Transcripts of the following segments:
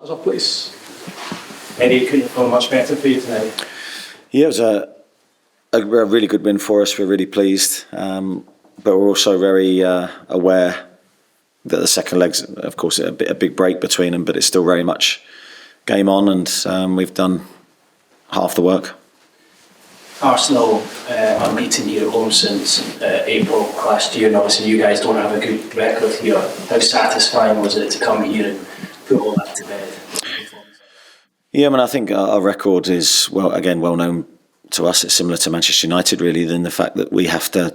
as a place. Eddie, couldn't have gone much better for you tonight. Yeah, it was a really good win for us. We're really pleased, but we're also very aware that the second leg's, of course, a big break between them, but it's still very much game on, and we've done half the work. Arsenal unbeaten here at home since April last year, and obviously you guys don't have a good record here. How satisfying was it to come here and put all that to bed? Yeah, I mean, I think our record is, well known to us. It's similar to Manchester United, really, in the fact that we have to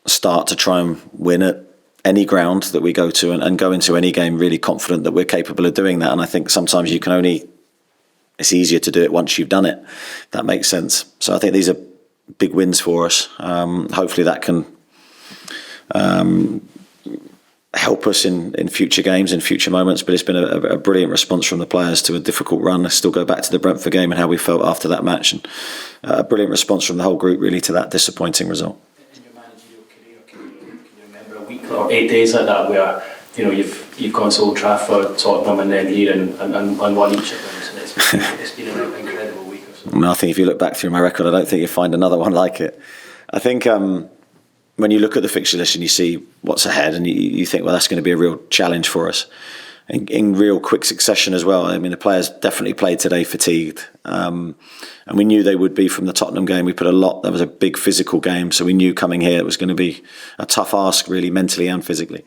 start to try and win at any ground that we go to and go into any game really confident that we're capable of doing that. And I think sometimes it's easier to do it once you've done it, if that makes sense. So I think these are big wins for us. Hopefully that can help us in future games, in future moments. But it's been a brilliant response from the players to a difficult run. I still go back to the Brentford game and how we felt after that match, and a brilliant response from the whole group really to that disappointing result. In your managerial career, can you remember a week or 8 days like that where you've gone to Old Trafford, Tottenham, and then here and won each of them? So it's been an incredible week or so. I think if you look back through my record, I don't think you'll find another one like it. I think when you look at the fixture list and you see what's ahead, and you think, well, that's going to be a real challenge for us in real quick succession as well. I mean, the players definitely played today fatigued, and we knew they would be from the Tottenham game. We put that was a big physical game, so we knew coming here it was going to be a tough ask, really, mentally and physically.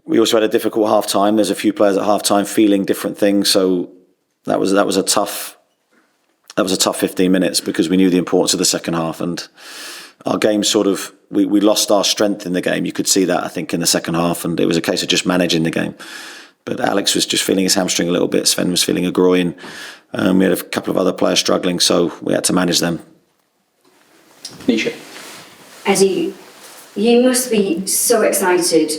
We also had a difficult half time. There's a few players at half time feeling different things, so that was a tough 15 minutes because we knew the importance of the second half, and our game we lost our strength in the game. You could see that, I think, in the second half, and it was a case of just managing the game. But Alex was just feeling his hamstring a little bit. Sven was feeling a groin. We had a couple of other players struggling, so we had to manage them. Nisha. Eddie, you must be so excited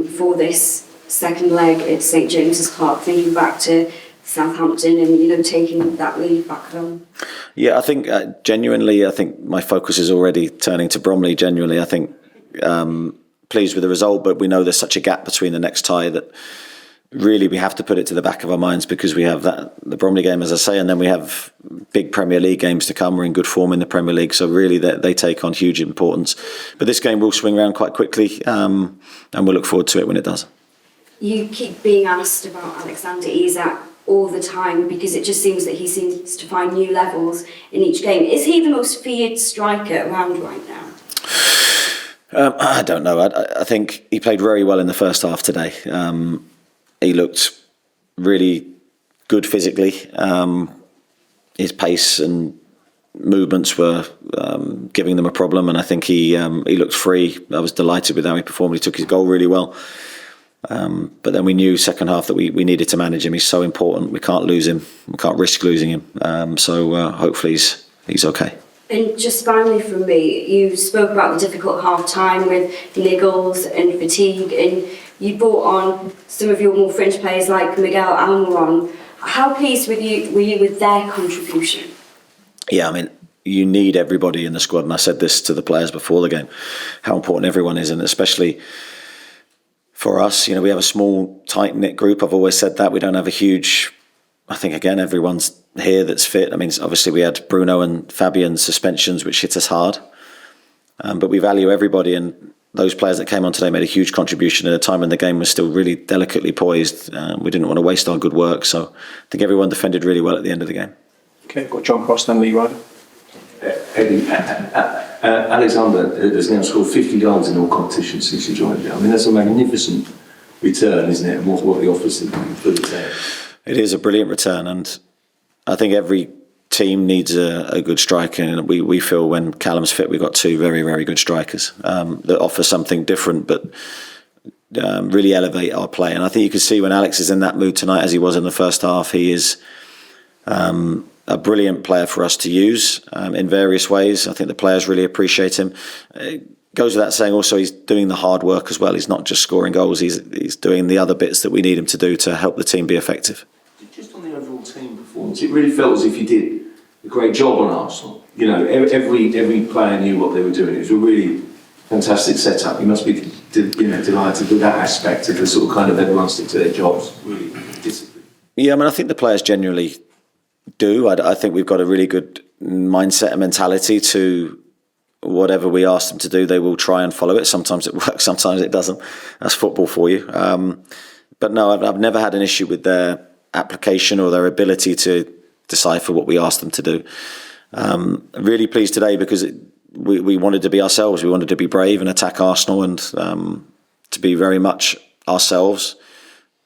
for this second leg at St James's Park, thinking back to Southampton and taking that lead back home. Yeah, I think genuinely, I think my focus is already turning to Bromley. Genuinely, I think pleased with the result, but we know there's such a gap between the next tie that really we have to put it to the back of our minds because we have the Bromley game, as I say, and then we have big Premier League games to come. We're in good form in the Premier League, so really they take on huge importance. But this game will swing around quite quickly, and we'll look forward to it when it does. You keep being asked about Alexander Isak all the time because it just seems that he seems to find new levels in each game. Is he the most feared striker around right now? I don't know. I think he played very well in the first half today. He looked really good physically. His pace and movements were giving them a problem, and I think he looked free. I was delighted with how he performed. He took his goal really well. But then we knew second half that we needed to manage him. He's so important. We can't lose him. We can't risk losing him. So hopefully he's okay. And just finally from me, you spoke about the difficult half time with niggles and fatigue, and you brought on some of your more fringe players like Miguel Almiron. How pleased were you with their contribution? Yeah, I mean, you need everybody in the squad, and I said this to the players before the game, how important everyone is, and especially for us, we have a small, tight-knit group. I've always said that. We don't have a huge... I think, again, everyone's here that's fit. I mean, obviously we had Bruno and Fabian's suspensions, which hit us hard. But we value everybody, and those players that came on today made a huge contribution at a time when the game was still really delicately poised. We didn't want to waste our good work, so I think everyone defended really well at the end of the game. Okay, got John Cross, then Lee Ryder. Eddie, Alexander has now scored 50 goals in all competitions since he joined. I mean, that's a magnificent return, isn't it? And what he offers for the team. It is a brilliant return, and I think every team needs a good striker. And we feel when Callum's fit, we've got two very, very good strikers that offer something different, but really elevate our play. And I think you can see when Alex is in that mood tonight, as he was in the first half, he is a brilliant player for us to use in various ways. I think the players really appreciate him. It goes without saying also he's doing the hard work as well. He's not just scoring goals, he's doing the other bits that we need him to do to help the team be effective. Just on the overall team performance, it really felt as if you did a great job on Arsenal. Every player knew what they were doing. It was a really fantastic setup. You must be delighted with that aspect of the sort of kind of everyone stick to their jobs. Really discipline. Yeah, I mean, I think the players generally do. I think we've got a really good mindset and mentality to whatever we ask them to do, they will try and follow it. Sometimes it works, sometimes it doesn't. That's football for you. But no, I've never had an issue with their application or their ability to decipher what we ask them to do. Really pleased today because we wanted to be ourselves. We wanted to be brave and attack Arsenal and to be very much ourselves.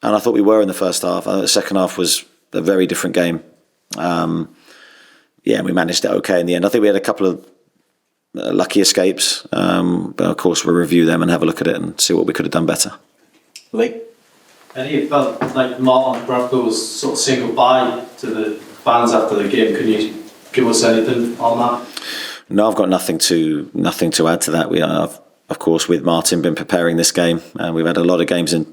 And I thought we were in the first half. The second half was a very different game. We managed it okay in the end. I think we had a couple of lucky escapes, but of course we'll review them and have a look at it and see what we could have done better. Lee? Eddie, it felt like Martin Dubravka was sort of saying goodbye to the fans after the game. Can you give us anything on that? No, I've got nothing to add to that. We have, of course, with Martin, been preparing this game, and we've had a lot of games in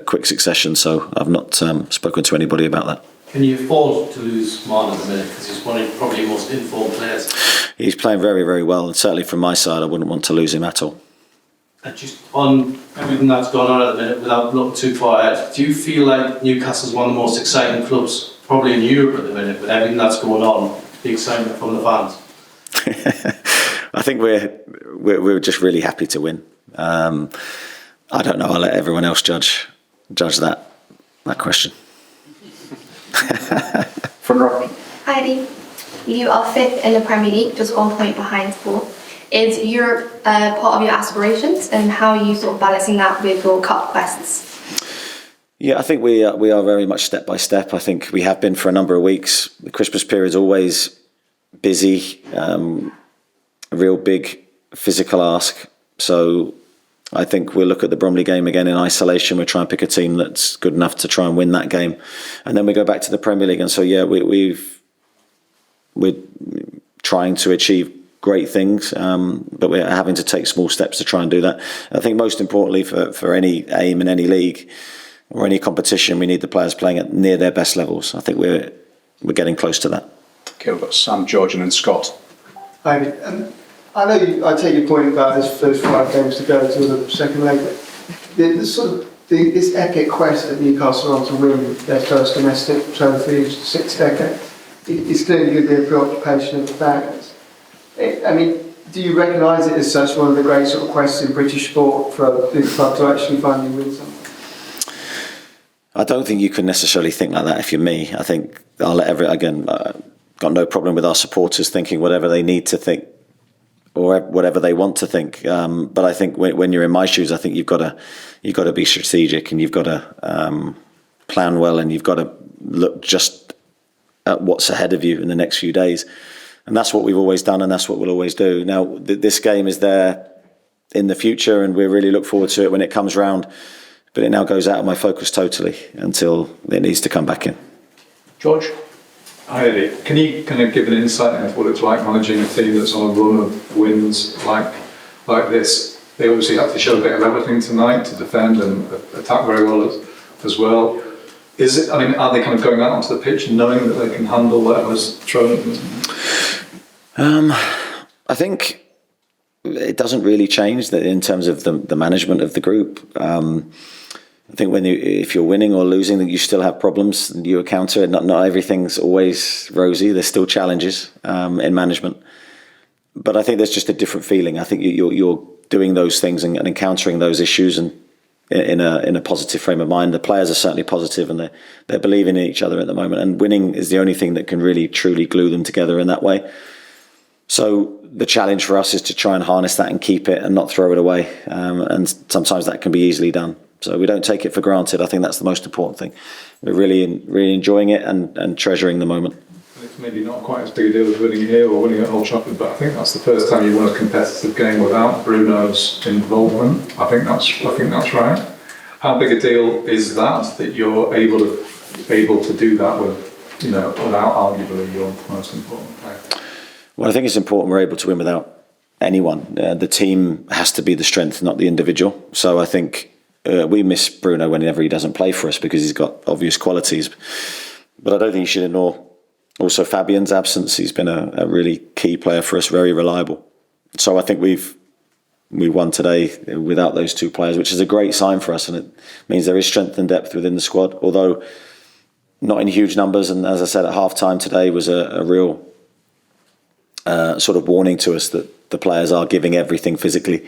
quick succession, so I've not spoken to anybody about that. Can you afford to lose Martin at the minute? Because he's one of probably your most informed players. He's playing very, very well, and certainly from my side, I wouldn't want to lose him at all. And just on everything that's going on at the minute, without looking too far ahead, do you feel like Newcastle's one of the most exciting clubs probably in Europe at the minute, with everything that's going on, the excitement from the fans? I think we're just really happy to win. I don't know. I'll let everyone else judge that question. Front row. Hi Eddie, you are 5th in the Premier League, just 1 point behind 4th. Is Europe part of your aspirations, and how are you sort of balancing that with your cup quests? Yeah, I think we are very much step by step. I think we have been for a number of weeks. The Christmas period is always busy, a real big physical ask. So I think we'll look at the Bromley game again in isolation. We'll try and pick a team that's good enough to try and win that game. And then we go back to the Premier League. And so, yeah, we're trying to achieve great things, but we're having to take small steps to try and do that. I think most importantly for any aim in any league or any competition, we need the players playing at near their best levels. I think we're getting close to that. Okay, we've got Sam, George and then Scott. I take your point about there's 5 games to go to the second leg. This epic quest that Newcastle are on to win their first domestic trophy in 6 decades is clearly going to be a preoccupation of the fans. I mean, do you recognise it as such one of the great sort of quests in British sport for a big club to actually finally win something? I don't think you can necessarily think like that if you're me. I think I'll let got no problem with our supporters thinking whatever they need to think or whatever they want to think. But I think when you're in my shoes, I think you've got to be strategic, and you've got to plan well, and you've got to look just at what's ahead of you in the next few days. And that's what we've always done, and that's what we'll always do. Now, this game is there in the future, and we really look forward to it when it comes round. But it now goes out of my focus totally until it needs to come back in. George? Hi Eddie, can you kind of give an insight into what it's like managing a team that's on a run of wins like this? They obviously have to show a bit of everything tonight to defend and attack very well as well. Are they kind of going out onto the pitch knowing that they can handle whatever's thrown at them? I think it doesn't really change that in terms of the management of the group. I think if you're winning or losing, that you still have problems and you encounter it. Not everything's always rosy. There's still challenges in management, but I think there's just a different feeling. I think you're doing those things and encountering those issues and in a positive frame of mind. The players are certainly positive, and they're believing in each other at the moment. And winning is the only thing that can really truly glue them together in that way. So the challenge for us is to try and harness that and keep it and not throw it away. And sometimes that can be easily done. So we don't take it for granted. I think that's the most important thing. We're really enjoying it and treasuring the moment. It's maybe not quite as big a deal as winning here or winning at Old Trafford, but I think that's the first time you won a competitive game without Bruno's involvement. I think that's right. How big a deal is that you're able to do that without arguably your most important player? Well, I think it's important we're able to win without anyone. The team has to be the strength, not the individual. So I think we miss Bruno whenever he doesn't play for us because he's got obvious qualities. But I don't think you should ignore also Fabian's absence. He's been a really key player for us, very reliable. So I think we won today without those two players, which is a great sign for us, and it means there is strength and depth within the squad. Although not in huge numbers, and as I said at half time today was a real sort of warning to us that the players are giving everything physically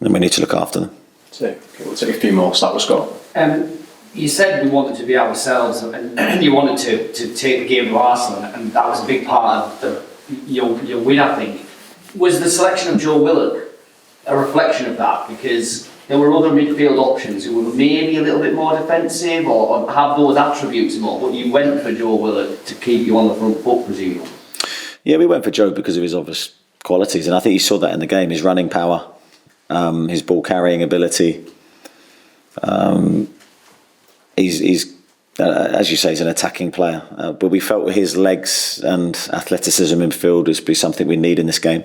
and we need to look after them. So, okay, we'll take a few more. Start with Scott. You said we wanted to be ourselves, and you wanted to take the game to Arsenal, and that was a big part of your win, I think. Was the selection of Joe Willock a reflection of that? Because there were other midfield options who were maybe a little bit more defensive or have those attributes more, but you went for Joe Willock to keep you on the front foot, presumably. Yeah, we went for Joe because of his obvious qualities, and I think you saw that in the game. His running power, his ball carrying ability. He's as you say, he's an attacking player, but we felt his legs and athleticism in field would be something we need in this game.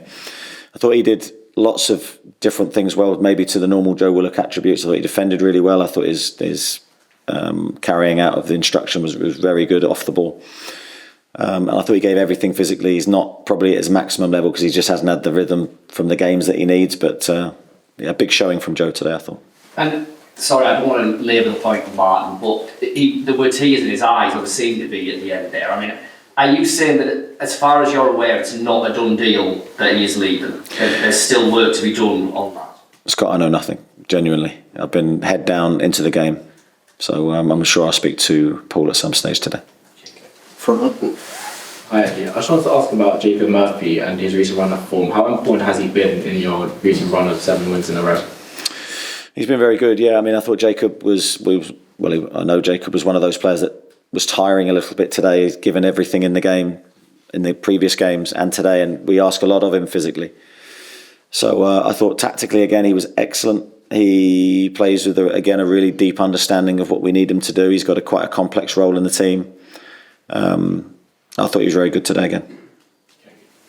I thought he did lots of different things well, maybe to the normal Joe Willock attributes. I thought he defended really well. I thought his carrying out of the instruction was very good off the ball. And I thought he gave everything physically. He's not probably at his maximum level because he just hasn't had the rhythm from the games that he needs. But yeah, big showing from Joe today, I thought. And sorry, I don't want to labour the point of Martin, but there were tears in his eyes, or there seemed to be at the end there. I mean, are you saying that, as far as you're aware, it's not a done deal that he is leaving? There's still work to be done on that? Scott, I know nothing, genuinely. I've been head down into the game. So I'm sure I'll speak to Paul at some stage today. Hi, Eddie. I just wanted to ask about Jacob Murphy and his recent run of form. How important has he been in your recent run of 7 wins in a row? He's been very good, yeah. I mean, I thought Jacob I know Jacob was one of those players that was tiring a little bit today. He's given everything in the game, in the previous games and today, and we ask a lot of him physically. So I thought tactically, again, he was excellent. He plays with, again, a really deep understanding of what we need him to do. He's got quite a complex role in the team. I thought he was very good today again.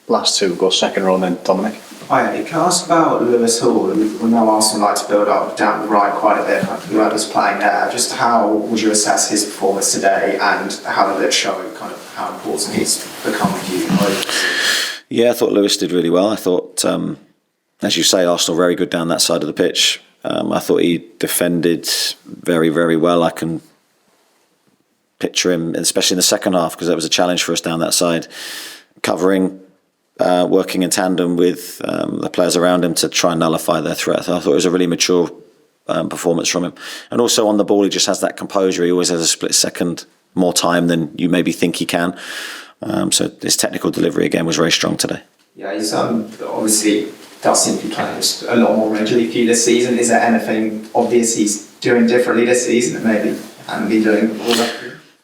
Last two, we'll go second row and then Dominic. Hi, Eddie. Can I ask about Lewis Hall? We know Arsenal like to build up down the right quite a bit. Whoever's playing there, just how would you assess his performance today, and how did it show kind of how important he's become for you? Yeah, I thought Lewis did really well. I thought, as you say, Arsenal very good down that side of the pitch. I thought he defended very, very well. I can picture him, especially in the second half, because that was a challenge for us down that side, covering, working in tandem with the players around him to try and nullify their threat. I thought it was a really mature performance from him. And also on the ball, he just has that composure. He always has a split second more time than you maybe think he can. So his technical delivery again was very strong today. Yeah, he's obviously does seem to be playing a lot more regularly for you this season. Is there anything obvious he's doing differently this season that maybe hadn't been doing all that?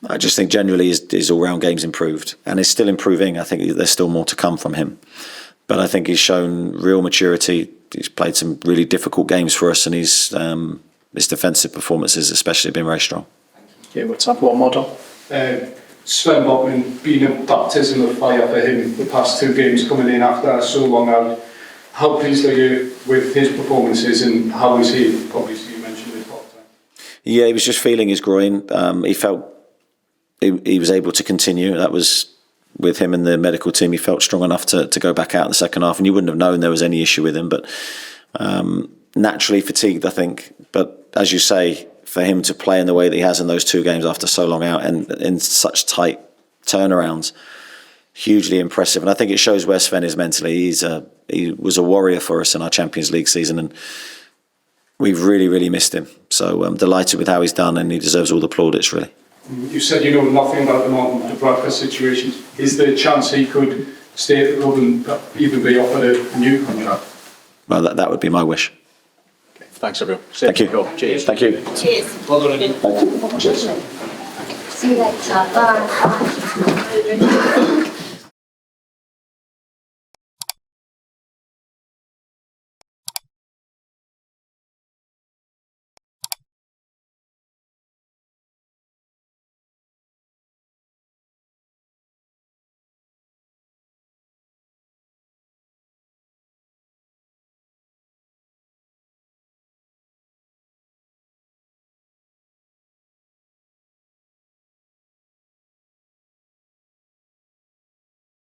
I just think generally his all-round game's improved and is still improving. I think there's still more to come from him. But I think he's shown real maturity. He's played some really difficult games for us, and his defensive performances especially have been very strong. Yeah, we'll have one more, Dom. Sven Botman being a baptism of fire for him the past 2 games coming in after so long out. How pleased are you with his performances, and how is he? Obviously you mentioned his top time. Yeah, he was just feeling his groin. He felt he was able to continue. That was with him and the medical team. He felt strong enough to go back out in the second half, and you wouldn't have known there was any issue with him. But naturally fatigued, I think. But as you say, for him to play in the way that he has in those 2 games after so long out and in such tight turnarounds, hugely impressive. And I think it shows where Sven is mentally. He was a warrior for us in our Champions League season, and we've really, really missed him. So I'm delighted with how he's done, and he deserves all the plaudits, really. You said you know nothing about the Dubravka situation. Is there a chance he could stay at the club and even be offered a new contract? Well, that would be my wish. Okay, thanks, everyone. Thank you. Cheers. Thank you. Cheers. Well done. Thank you. Cheers. See you later. Bye.